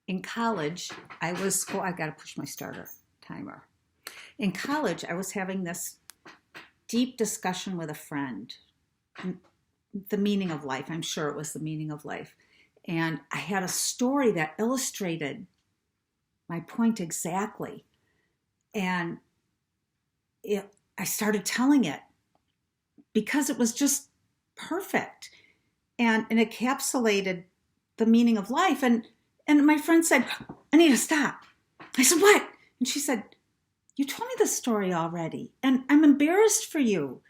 In college, I got to push my starter timer. In college, I was having this deep discussion with a friend. The meaning of life. I'm sure it was the meaning of life. And I had a story that illustrated my point exactly. And I started telling it because it was just perfect and encapsulated the meaning of life. And my friend said, Anita, stop. I said, what? And she said, you told me this story already, and I'm embarrassed for you.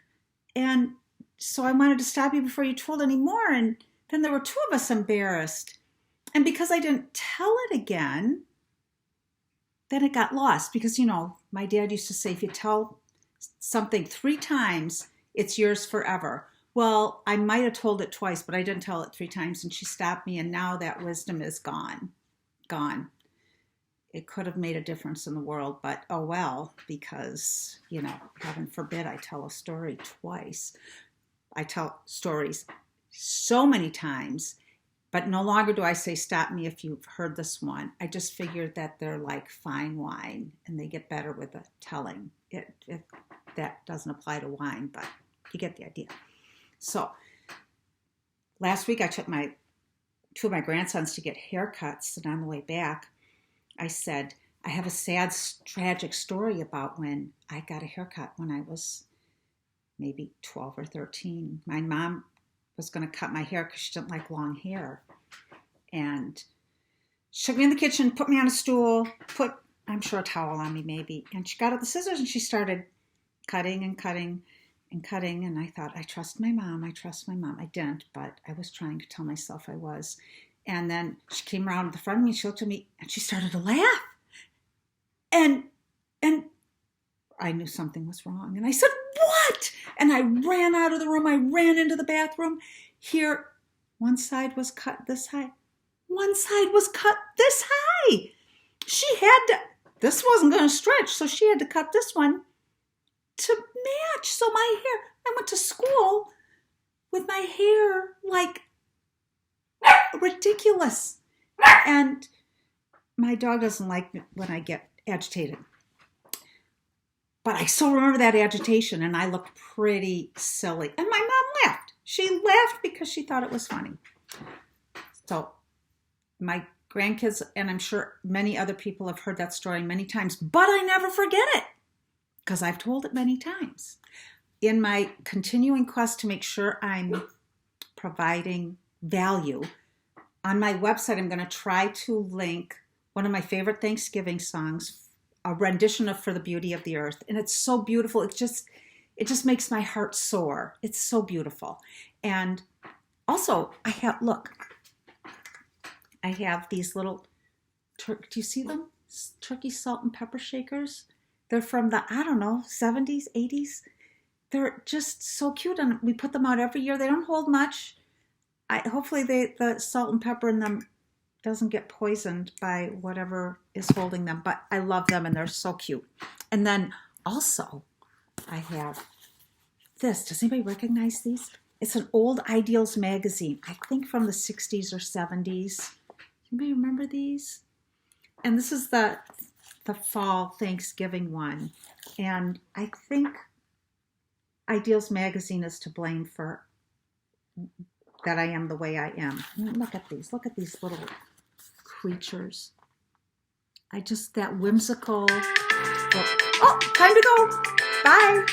And so I wanted to stop you before you told any more. And then there were two of us embarrassed. And because I didn't tell it again, then it got lost. Because, my dad used to say, if you tell something 3 times, it's yours forever. Well, I might have told it twice, but I didn't tell it 3 times. And she stopped me. And now that wisdom is gone. It could have made a difference in the world, but oh well, because, heaven forbid I tell a story twice. I tell stories so many times, but no longer do I say, stop me if you've heard this one. I just figured that they're like fine wine and they get better with the telling. That doesn't apply to wine, but you get the idea. So last week I took 2 of my grandsons to get haircuts, and on the way back, I said, I have a sad, tragic story about when I got a haircut when I was maybe 12 or 13. My mom was going to cut my hair because she didn't like long hair. And she took me in the kitchen, put me on a stool, put, I'm sure, a towel on me maybe. And she got out the scissors and she started cutting and cutting and cutting. And I thought, I trust my mom. I didn't, but I was trying to tell myself I was. And then she came around to the front of me, she looked at me, and she started to laugh. And I knew something was wrong. And I said, what? And I ran out of the room. I ran into the bathroom. Here, one side was cut this high. One side was cut this high. This wasn't going to stretch, so she had to cut this one to match. So my hair, I went to school with my hair like ridiculous. And my dog doesn't like me when I get agitated. But I still remember that agitation, and I looked pretty silly. And my mom laughed. She laughed because she thought it was funny. So my grandkids, and I'm sure many other people have heard that story many times, but I never forget it because I've told it many times. In my continuing quest to make sure I'm providing value, on my website, I'm going to try to link one of my favorite Thanksgiving songs, a rendition of For the Beauty of the Earth. And it's so beautiful. It just makes my heart soar. It's so beautiful. And also, I have these little, do you see them? Turkey salt and pepper shakers. They're from the, 70s, 80s. They're just so cute. And we put them out every year. They don't hold much. Hopefully the salt and pepper in them doesn't get poisoned by whatever is holding them, but I love them and they're so cute. And then also I have this. Does anybody recognize these? It's an old Ideals magazine, I think from the 60s or 70s. Anybody remember these? And this is the fall Thanksgiving one. And I think Ideals magazine is to blame for that I am the way I am. Look at these little creatures. That whimsical. Oh, time to go. Bye.